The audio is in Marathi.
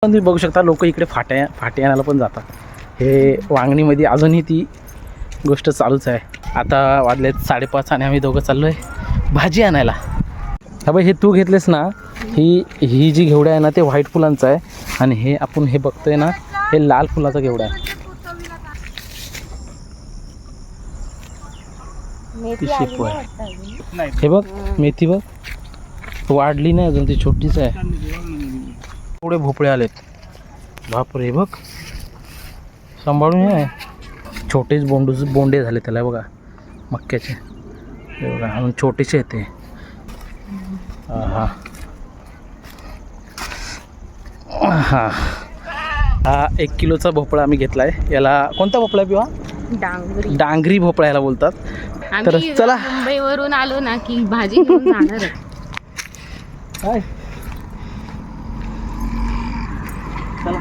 तुम्ही बघू शकता लोक इकडे फाटे आणायला पण जातात. हे वांगणीमध्ये अजूनही ती गोष्ट चालूच आहे. आता वाजलेत 5:30 आणि आम्ही दोघं चाललो आहे भाजी आणायला. हा बाई, हे तू घेतलेस ना, ही जी घेवडा आहे ना ते व्हाईट फुलांचं आहे आणि हे आपण हे बघतोय ना हे लाल फुलाचा घेवडा आहे. ती शेपू आहे. हे बघ मेथी बघ वाढली नाही अजून, ती छोटीच आहे. थोडे भोपळे आलेत. बापरे, बघ सांभाळून आहे. छोटेच बोंडे झाले त्याला बघा मक्याचे. हे बघा अजून छोटेसे आहेत ते. हा हा हा 1 किलोचा भोपळा आम्ही घेतलाय. याला कोणता भोपळा पिवा? डांगरी भोपळा याला बोलतात. तर चला, मुंबईवरून आलो ना की भाजी घेऊन जाणार. चला